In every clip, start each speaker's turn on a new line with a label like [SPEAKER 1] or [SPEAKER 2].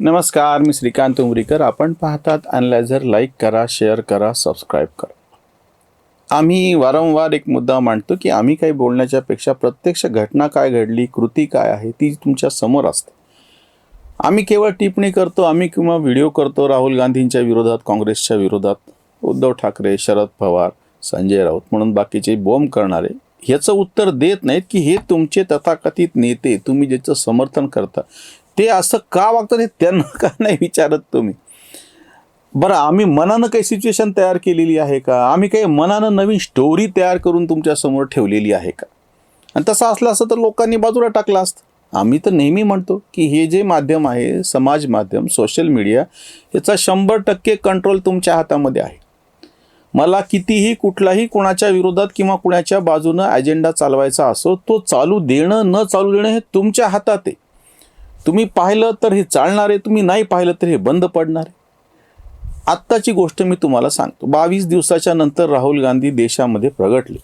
[SPEAKER 1] नमस्कार, मी श्रीकांत उमरीकर. आपण पाहतात अॅनालायझर. लाईक करा, शेअर करा, सबस्क्राईब करा. आम्ही वारंवार एक मुद्दा मांडतो की आम्ही काही बोलण्याच्या पेक्षा प्रत्यक्ष घटना काय घडली, कृती काय आहे ती तुमच्या समोर असते. आम्ही केवळ टिप्पणी करतो, आम्ही किंवा व्हिडिओ करतो राहुल गांधींच्या विरोधात, काँग्रेसच्या विरोधात, उद्धव ठाकरे, शरद पवार, संजय राऊत म्हणून बाकीचे बॉम्ब करणारे ह्याचं उत्तर देत नाहीत की हे तुमचे तथाकथित नेते, तुम्ही ज्याचं समर्थन करता ते असं का वागतात हे त्यांना का नाही विचारत तुम्ही? बरं, आम्ही मनानं काही सिच्युएशन तयार केलेली आहे का? आम्ही काही मनानं नवीन स्टोरी तयार करून तुमच्या समोर ठेवलेली आहे का? आणि तसं असलं असतं तर लोकांनी बाजूला टाकलं असतं. आम्ही तर नेहमी म्हणतो की हे जे माध्यम आहे, समाज माध्यम, सोशल मीडिया, याचा 100% कंट्रोल तुमच्या हातामध्ये आहे. मला कितीही कुठलाही कोणाच्या विरोधात किंवा कुणाच्या बाजूनं अजेंडा चालवायचा असो, तो चालू देणं न चालू देणं हे तुमच्या हातात आहे. तुम्ही पाहिलं तर हे चालणार आहे, तुम्ही नाही पाहिलं तर हे बंद पडणार आहे. आत्ताची गोष्ट मी तुम्हाला सांगतो. 22 दिवसाच्या नंतर राहुल गांधी देशामध्ये प्रगटले.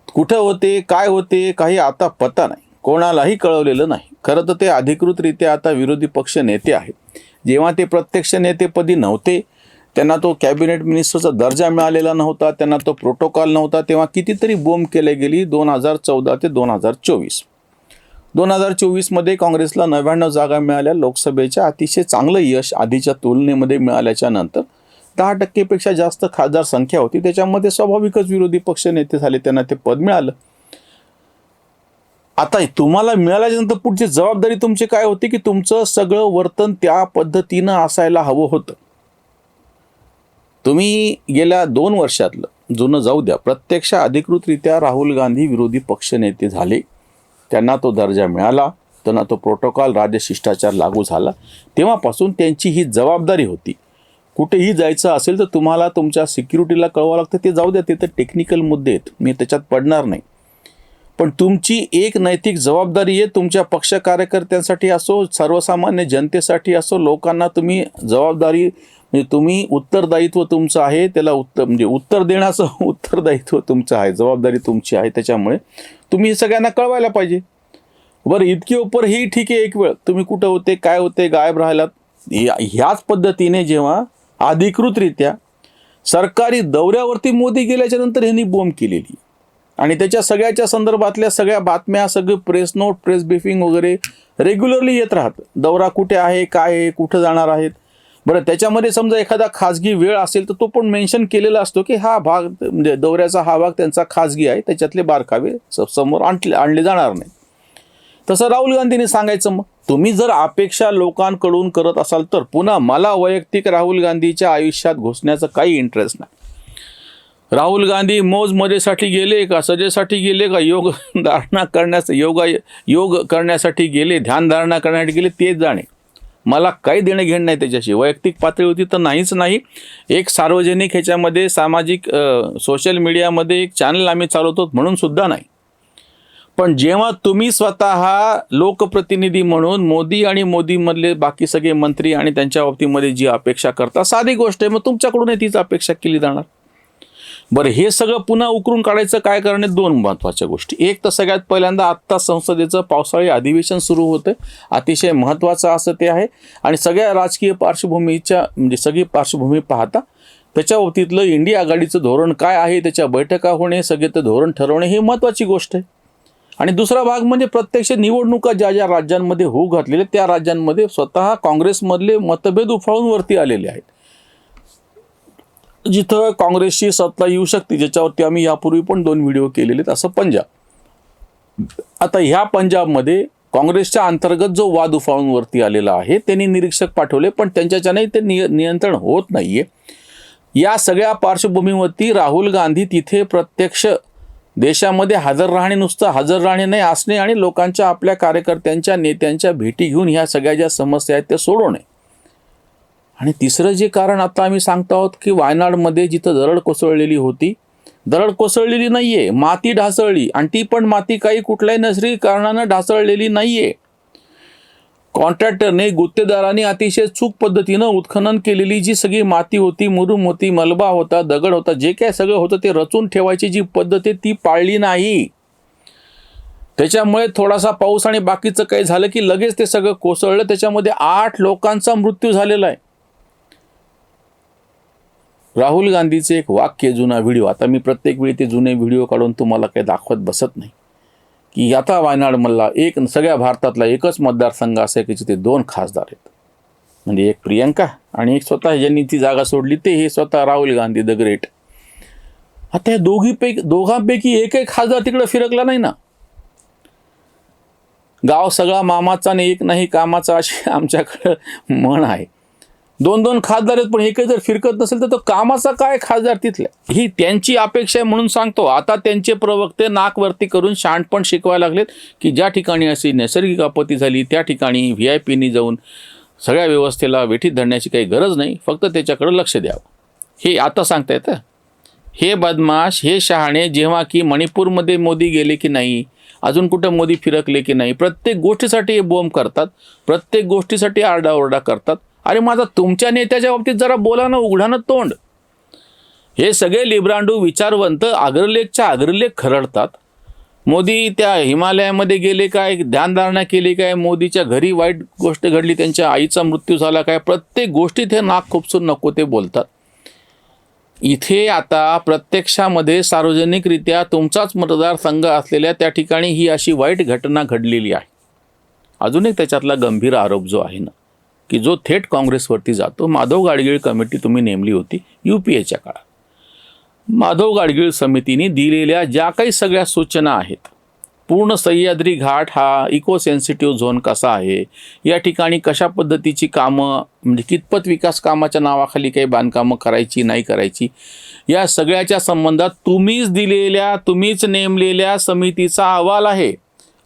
[SPEAKER 1] कुठं होते, काय होते, काही आता पत्ता नाही, कोणालाही कळवलेलं नाही. खरं तर ते अधिकृतरित्या आता विरोधी पक्ष नेते आहेत. जेव्हा ते प्रत्यक्ष नेतेपदी नव्हते, त्यांना तो कॅबिनेट मिनिस्टरचा दर्जा मिळालेला नव्हता, त्यांना तो प्रोटोकॉल नव्हता, तेव्हा कितीतरी बोंब केले गेली. 2014 ते 2024 2024मध्ये काँग्रेसला 99 जागा मिळाल्या लोकसभेच्या. अतिशय चांगलं यश आधीच्या तुलनेमध्ये मिळाल्याच्या नंतर 10% जास्त खासदार संख्या होती. त्याच्यामध्ये स्वाभाविकच विरोधी पक्ष नेते झाले, त्यांना ते पद मिळालं. आता तुम्हाला मिळाल्याच्या नंतर पुढची जबाबदारी तुमची काय होती की तुमचं सगळं वर्तन त्या पद्धतीनं असायला हवं होतं. तुम्ही गेल्या 2 वर्षातलं जुनं जाऊ द्या, प्रत्यक्ष अधिकृतरित्या राहुल गांधी विरोधी पक्ष नेते झाले, त्यांना तो दर्जा मिळाला, त्यांना तो प्रोटोकॉल, राजशिष्टाचार लागू झाला. तेव्हापासून त्यांची ही जबाबदारी होती. कुठेही जायचं असेल तर तुम्हाला तुमच्या सिक्युरिटीला कळवावं लागतं. ते जाऊ द्या, ते तर टेक्निकल मुद्दे आहेत, मी त्याच्यात पडणार नाही. पण तुमची एक नैतिक जबाबदारी आहे. तुमच्या पक्ष कार्यकर्त्यांसाठी असो, सर्वसामान्य जनतेसाठी असो, लोकांना तुम्ही जबाबदारी म्हणजे तुम्ही उत्तरदायित्व तुमचं आहे, त्याला उत्तर देण्याचं उत्तरदायित्व तुमचं आहे, जबाबदारी तुमची आहे. त्याच्यामुळे तुम्ही सगळ्यांना कळवायला पाहिजे. बरं, इतके उपर ही ठीक आहे, एक वेळ तुम्ही कुठं होते, काय होते, गायब राहिलात. ह्याच पद्धतीने जेव्हा अधिकृतरित्या सरकारी दौऱ्यावरती मोदी गेल्याच्या नंतर ह्यांनी बॉम्ब केलेली आणि त्याच्या सगळ्याच्या संदर्भातल्या सगळ्या बातम्या, सगळे प्रेस नोट, प्रेस ब्रीफिंग वगैरे रेग्युलरली येत राहतं. दौरा कुठे आहे, काय आहे, कुठं जाणार आहेत. बरं, त्याच्यामध्ये समजा एखादा खाजगी वेळ असेल तर तो पण मेन्शन केलेला असतो की हा भाग म्हणजे दौऱ्याचा हा भाग त्यांचा खाजगी आहे, त्याच्यातले बारकावे समोर आणले जाणार नाही. तसं राहुल गांधींनी सांगायचं. मग तुम्ही जर अपेक्षा लोकांकडून करत असाल तर पुन्हा मला वैयक्तिक राहुल गांधीच्या आयुष्यात घुसण्याचं काही इंटरेस्ट नाही. राहुल गांधी मौज मजेसाठी गेले का, सजेसाठी गेले का, योग करण्यासाठी गेले, ध्यानधारणा करण्यासाठी गेले, ते जाणे. मला काही देणं घेणं नाही त्याच्याशी. वैयक्तिक पातळीवरती तर नाहीच नाही. एक सार्वजनिक ह्याच्यामध्ये सामाजिक सोशल मीडियामध्ये एक चॅनल आम्ही चालवतो म्हणून सुद्धा नाही. पण जेव्हा तुम्ही स्वतः लोकप्रतिनिधी म्हणून मोदी आणि मोदीमधले बाकी सगळे मंत्री आणि त्यांच्या बाबतीमध्ये जी अपेक्षा करता, साधी गोष्ट आहे, मग तुमच्याकडून तीच अपेक्षा केली जाणार. बरं, हे सगळं पुन्हा उकरून काढायचं काय करणे? 2 महत्त्वाच्या गोष्टी. एक तर सगळ्यात पहिल्यांदा आत्ता संसदेचं पावसाळी अधिवेशन सुरू होतं, अतिशय महत्त्वाचं असं ते आहे. आणि सगळ्या राजकीय पार्श्वभूमीच्या म्हणजे सगळी पार्श्वभूमी पाहता त्याच्या बाबतीतलं इंडिया आघाडीचं धोरण काय आहे, त्याच्या बैठका होणे, सगळे ते धोरण ठरवणे ही महत्त्वाची गोष्ट आहे. आणि दुसरा भाग म्हणजे प्रत्यक्ष निवडणुका ज्या ज्या राज्यांमध्ये होऊ घातलेल्या त्या राज्यांमध्ये स्वतः काँग्रेसमधले मतभेद उफाळून वरती आलेले आहेत. जिथं काँग्रेसची सत्ता येऊ शकते, ज्याच्यावरती आम्ही यापूर्वी पण 2 व्हिडिओ केलेले आहेत, असं पंजाब. आता ह्या पंजाबमध्ये काँग्रेसच्या अंतर्गत जो वाद उफाळून वरती आलेला आहे, त्यांनी निरीक्षक पाठवले, पण त्यांच्याच्याने ते नियंत्रण होत नाहीये. या सगळ्या पार्श्वभूमीवरती राहुल गांधी तिथे प्रत्यक्ष देशामध्ये हजर राहणे, नुसतं हजर राहणे नाही, असणे आणि लोकांच्या, आपल्या कार्यकर्त्यांच्या, नेत्यांच्या भेटी घेऊन ह्या सगळ्या ज्या समस्या आहेत त्या सोडवणे. आणि तिसरं जे कारण आता आम्ही सांगतो आहोत की वायनाडमध्ये जिथं दरड कोसळलेली होती, दरड कोसळलेली नाहीये, माती ढासळली, आणि ती पण माती काही कुठल्याही नैसर्गिक कारणानं ढासळलेली नाहीये. कॉन्ट्रॅक्टरने, गुत्तेदारांनी अतिशय चूक पद्धतीनं उत्खनन केलेली जी सगळी माती होती, मुरुम होती, मलबा होता, दगड होता, जे काय सगळं होतं ते रचून ठेवायची जी पद्धत आहे ती पाळली नाही. त्याच्यामुळे थोडासा पाऊस आणि बाकीचं काही झालं की लगेच ते सगळं कोसळलं. त्याच्यामध्ये 8 लोकांचा मृत्यू झालेला आहे. राहुल गांधीचे एक वाक्य, जुना व्हिडिओ, आता मी प्रत्येक वेळी ते जुने व्हिडिओ काढून तुम्हाला काही दाखवत बसत नाही, की आता वायनाडमधला सगळ्या भारतातला एकच मतदारसंघ असा आहे की जिथे 2 खासदार आहेत. म्हणजे एक प्रियंका आणि एक स्वतः ज्यांनी ती जागा सोडली ते हे स्वतः राहुल गांधी द ग्रेट. आता या दोघांपैकी एकही खासदार तिकडे फिरकला नाही ना. गाव सगळा मामाचा आणि एक नाही कामाचा, अशी आमच्याकडं म्हण आहे. 2-2 खासदार आहेत पण एकही जर फिरकत नसेल तर तो कामाचा काय खासदार तिथल्या. ही त्यांची अपेक्षा आहे म्हणून सांगतो. आता त्यांचे प्रवक्ते नाकवरती करून शहाणपण शिकवायला लागलेत की ज्या ठिकाणी अशी नैसर्गिक आपत्ती झाली त्या ठिकाणी VIP जाऊन सगळ्या व्यवस्थेला वेठीत धरण्याची काही गरज नाही, फक्त त्याच्याकडे लक्ष द्यावं. हे आता सांगता येतं. हे बदमाश, हे शहाणे, जेव्हा की मणिपूरमध्ये मोदी गेले की नाही, अजून कुठं मोदी फिरकले की नाही, प्रत्येक गोष्टीसाठी हे बोंब करतात, प्रत्येक गोष्टीसाठी आरडाओरडा करतात. अरे माझा तुमच्या नेत्याच्या बाबतीत जरा बोला ना, उघडानं तोंड. हे सगळे लिब्रांडू विचारवंत अग्रलेखच्या अग्रलेख खरडतात. मोदी त्या हिमालयामध्ये गेले काय, ध्यानधारणा केली काय, मोदीच्या घरी वाईट गोष्ट घडली, त्यांच्या आईचा मृत्यू झाला काय, प्रत्येक गोष्टीत हे नाक खुपसून नको ते बोलतात. इथे आता प्रत्यक्षामध्ये सार्वजनिकरित्या तुमचाच मतदारसंघ असलेल्या त्या ठिकाणी ही अशी वाईट घटना घडलेली आहे. अजून एक त्याच्यातला गंभीर आरोप जो आहे ना, की जो थेट काँग्रेसवरती जातो. माधव गाडगीळ कमिटी तुम्ही नेमली होती UPAच्या काळात. माधव गाडगीळ समितीने दिलेल्या ज्या काही सगळ्या सूचना आहेत, पूर्ण सह्याद्री घाट हा इको सेन्सिटिव्ह झोन कसा आहे, या ठिकाणी कशा पद्धतीची कामं, म्हणजे कितपत विकास कामाच्या नावाखाली काही बांधकामं करायची नाही करायची, या सगळ्याच्या संबंधात तुम्हीच नेमलेल्या समितीचा अहवाल आहे.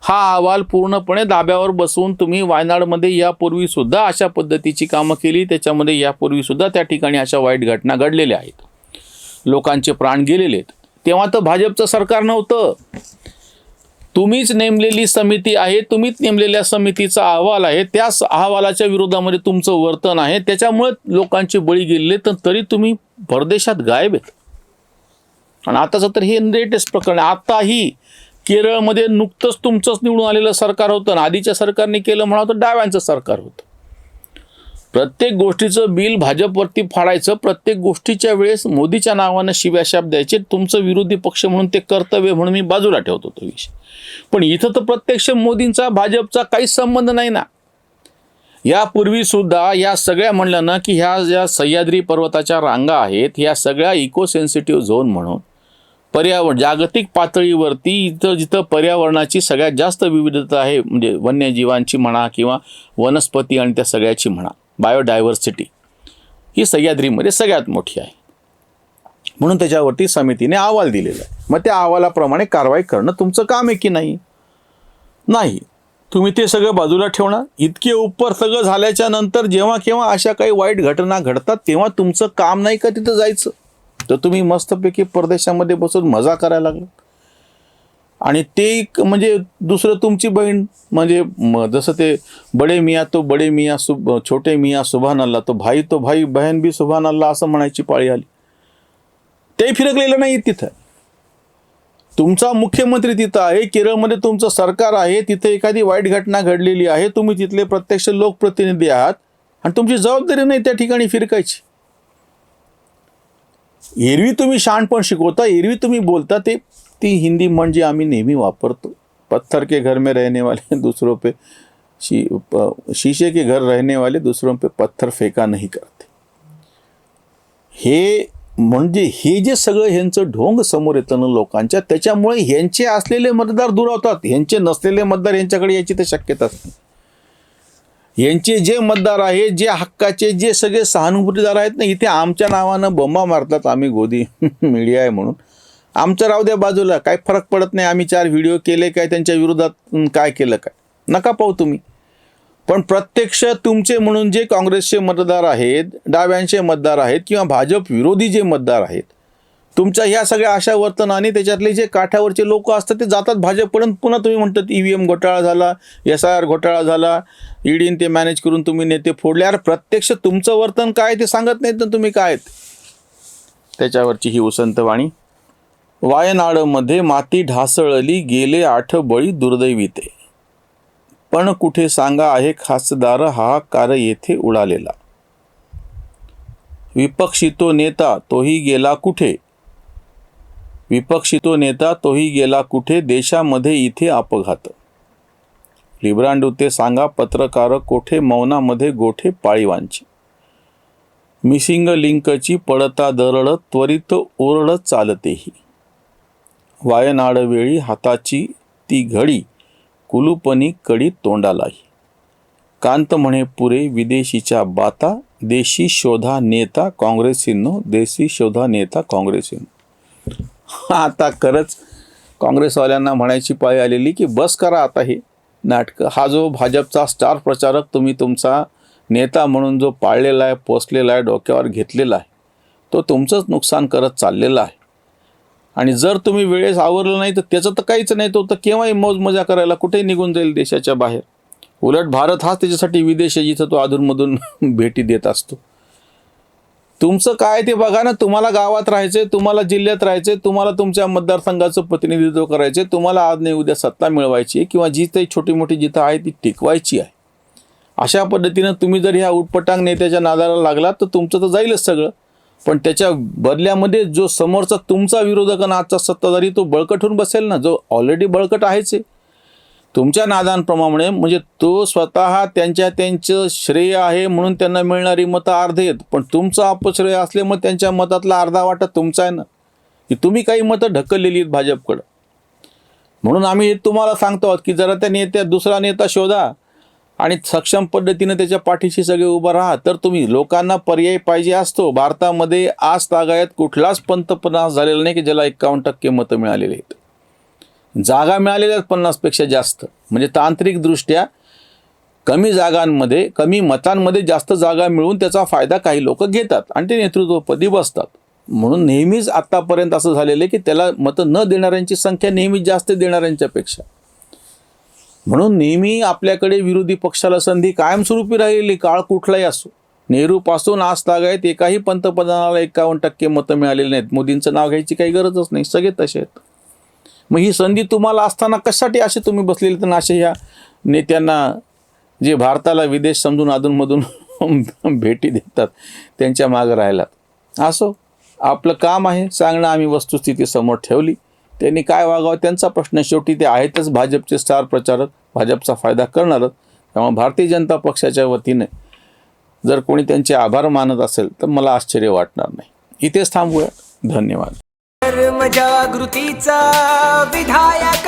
[SPEAKER 1] हा अहवाल पूर्णपणे धाब्यावर बसवून तुम्ही वायनाडमध्ये यापूर्वीसुद्धा अशा पद्धतीची कामं केली, त्याच्यामध्ये यापूर्वीसुद्धा त्या ठिकाणी अशा वाईट घटना घडलेल्या आहेत, लोकांचे प्राण गेलेले आहेत. तेव्हा तर भाजपचं सरकार नव्हतं. तुम्हीच नेमलेली समिती आहे, तुम्हीच नेमलेल्या समितीचा अहवाल आहे, त्या अहवालाच्या विरोधामध्ये तुमचं वर्तन आहे, त्याच्यामुळे लोकांचे बळी गेलेले, तर तरी तुम्ही परदेशात गायब आहेत. आणि आताचं तर हे लेटेस्ट प्रकरण आहे. आताही केरळमध्ये नुकतंच तुमचंच निवडून आलेलं सरकार होतं आणि आधीच्या सरकारने केलं म्हणा तर डाव्यांचं सरकार होतं. प्रत्येक गोष्टीचं बिल भाजपवरती फाडायचं, प्रत्येक गोष्टीच्या वेळेस मोदीच्या नावानं शिव्याशाप द्यायचे. तुमचं विरोधी पक्ष म्हणून ते कर्तव्य म्हणून मी बाजूला ठेवतो तो विषय. पण इथं तर प्रत्यक्ष मोदींचा भाजपचा काहीच संबंध नाही ना. यापूर्वीसुद्धा या सगळ्या म्हणलं ना की ह्या ज्या सह्याद्री पर्वताच्या रांगा आहेत, ह्या सगळ्या इको सेन्सिटिव्ह झोन म्हणून जागतिक पातळीवरती जिथं पर्यावरणाची सगळ्यात जास्त विविधता आहे, म्हणजे वन्यजीवांची म्हणा किंवा वनस्पती आणि त्या सगळ्याची म्हणा, बायोडायव्हर्सिटी ही सह्याद्रीमध्ये सगळ्यात मोठी आहे. म्हणून त्याच्यावरती समितीने अहवाल दिलेला आहे. मग त्या अहवालाप्रमाणे कारवाई करणं तुमचं काम आहे की नाही? नाही. तुम्ही ते सगळं बाजूला ठेवणार. इतके उपर सगळं झाल्याच्या नंतर जेव्हा केव्हा अशा काही वाईट घटना घडतात तेव्हा तुमचं काम नाही का तिथं जायचं? तर तुम्ही मस्तपैकी परदेशामध्ये बसून मजा करायला लागला. आणि ते म्हणजे दुसरं तुमची बहीण, म्हणजे जसं ते बडे मियाँ तो बडे मियाँ छोटे मियाँ सुभान अल्लाह, तो भाई बहन भी सुभान अल्लाह असं म्हणायची पाळी आली. ते फिरकलेलं नाही तिथं. तुमचा मुख्यमंत्री तिथं आहे, केरळमध्ये तुमचं सरकार आहे, तिथे एखादी वाईट घटना घडलेली आहे, तुम्ही तिथले प्रत्यक्ष लोकप्रतिनिधी आहात आणि तुमची जबाबदारी नाही त्या ठिकाणी फिरकायची. एरवी तुम्ही शहाणपण शिकवता, एरवी तुम्ही बोलता, ती हिंदी म्हणजे आम्ही नेहमी वापरतो. पत्थर के घर में रहने वाले दूसरों पे शीशे के घर रहने वाले दूसरों पे पत्थर फेका नहीं करते. हे म्हणजे हे जे सगळं ह्यांचं ढोंग समोर येतं ना लोकांच्या, त्याच्यामुळे ह्यांचे असलेले मतदार दुरावतात, ह्यांचे नसलेले मतदार यांच्याकडे याची तर शक्यताच नाही. यांचे जे मतदार आहेत, जे हक्काचे, जे सगळे सहानुभूतीदार आहेत ना, इथे आमच्या नावानं बोंबा मारतात. आम्ही गोदी मीडिया आहे म्हणून आमचं राहू द्या बाजूला, काय फरक पडत नाही. आम्ही 4 व्हिडिओ केले काय, त्यांच्या विरोधात काय केलं काय, नका पाहू तुम्ही. पण प्रत्यक्ष तुमचे म्हणून जे काँग्रेसचे मतदार आहेत, डाव्यांचे मतदार आहेत किंवा भाजप विरोधी जे मतदार आहेत, तुमच्या ह्या सगळ्या अशा वर्तनाने त्याच्यातले जे काठावरचे लोक असतात ते जातात भाजपपर्यंत. पुन्हा तुम्ही म्हणतात EVM घोटाळा झाला, SIR घोटाळा झाला, ईडीने ते मॅनेज करून तुम्ही नेते फोडले. अरे प्रत्यक्ष तुमचं वर्तन काय ते सांगत नाहीत ना तुम्ही काय. त्याच्यावरची ही उसंतवाणी वायनाडमध्ये माती ढासळली गेले 8 बळी दुर्दैविते. पण कुठे सांगा आहे खासदार हाहाकार येथे उडालेला. विपक्षी तो नेता तोही गेला कुठे. विपक्षी तो नेता तोही गेला कुठे. देशामध्ये इथे अपघात. लिब्रांडू ते सांगा पत्रकार कोठे. मौनामध्ये गोठे पाळीवांची. मिसिंग लिंकची पडता दरड त्वरित ओरडत चालतेही. वायनाड वेळी हाताची ती घडी कुलूपनी कडी तोंडालाही. कांत म्हणे पुरे विदेशीच्या बाता. देशी शोधा नेता काँग्रेसींनो. देशी शोधा नेता काँग्रेसींनो. आता खरंच काँग्रेसवाल्यांना म्हणायची पाळी आलेली की बस करा आता हे नाटकं. हा जो भाजपचा स्टार प्रचारक तुम्ही तुमचा नेता म्हणून जो पाळलेला आहे, पोसलेला आहे, डोक्यावर घेतलेला आहे, तो तुमचंच नुकसान करत चाललेला आहे. आणि जर तुम्ही वेळेस आवरलं नाही तर त्याचं तर काहीच नाही. तो तर केव्हाही मौज मजा करायला कुठेही निघून जाईल देशाच्या बाहेर. उलट भारत हाच त्याच्यासाठी विदेश आहे जिथं तो अधूनमधून भेटी देत असतो. तुमचं काय ते बघा ना. तुम्हाला गावात राहायचे, तुम्हाला जिल्ह्यात राहायचे, तुम्हाला तुमच्या मतदारसंघाचं प्रतिनिधित्व करायचे, तुम्हाला आज नाही उद्या सत्ता मिळवायची आहे किंवा जी काही छोटी मोठी जिथं आहे ती टिकवायची आहे. अशा पद्धतीनं तुम्ही जर ह्या उटपटांग नेत्याच्या नादाला लागलात तर तुमचं तर जाईलच सगळं. पण त्याच्या बदल्यामध्ये जो समोरचा तुमचा विरोधक आणि आजचा सत्ताधारी तो बळकट होऊन बसेल ना, जो ऑलरेडी बळकट आहेच आहे तुमच्या नादांप्रमाणे. म्हणजे तो स्वतः त्यांचं श्रेय आहे म्हणून त्यांना मिळणारी मतं अर्धे आहेत, पण तुमचं अपश्रेय असल्यामुळे त्यांच्या मतातला अर्धा वाटा तुमचा आहे ना, की तुम्ही काही मतं ढकललेली आहेत भाजपकडं. म्हणून आम्ही तुम्हाला सांगतो आहोत की जरा त्या दुसरा नेता शोधा आणि सक्षम पद्धतीनं त्याच्या पाठीशी सगळे उभं राहा. तर तुम्ही लोकांना पर्याय पाहिजे असतो. भारतामध्ये आज तागायत कुठलाच पंतप्रधान झालेला नाही की ज्याला 51% मतं मिळालेली आहेत. जागा मिळालेल्या 50पेक्षा जास्त. म्हणजे तांत्रिकदृष्ट्या कमी जागांमध्ये, कमी मतांमध्ये जास्त जागा मिळून त्याचा फायदा काही लोक घेतात आणि ते नेतृत्वपदी बसतात. म्हणून नेहमीच आत्तापर्यंत असं झालेलं आहे की त्याला मतं न देणाऱ्यांची संख्या नेहमीच जास्त देणाऱ्यांच्यापेक्षा. म्हणून नेहमी आपल्याकडे विरोधी पक्षाला संधी कायमस्वरूपी राहिलेली, काळ कुठलाही असो. नेहरूपासून आज तागायत एकाही पंतप्रधानाला 51% मतं मिळालेली नाहीत. मोदींचं नाव घ्यायची काही गरजच नाही, सगळे तसे आहेत. मग ही संधी तुम्हाला असताना कशासाठी असे तुम्ही बसलेले तर असे ह्या नेत्यांना जे भारताला विदेश समजून अधूनमधून भेटी देतात त्यांच्या मागं राहिलात. असो, आपलं काम आहे सांगणं. आम्ही वस्तुस्थिती समोर ठेवली. त्यांनी काय वागावं त्यांचा प्रश्न. शेवटी ते आहेतच भाजपचे स्टार प्रचारक, भाजपचा फायदा करणारच. त्यामुळे भारतीय जनता पक्षाच्या वतीने जर कोणी त्यांचे आभार मानत असेल तर मला आश्चर्य वाटणार नाही. इथेच थांबूया. धन्यवाद.
[SPEAKER 2] धर्मजागृतीचा विधायक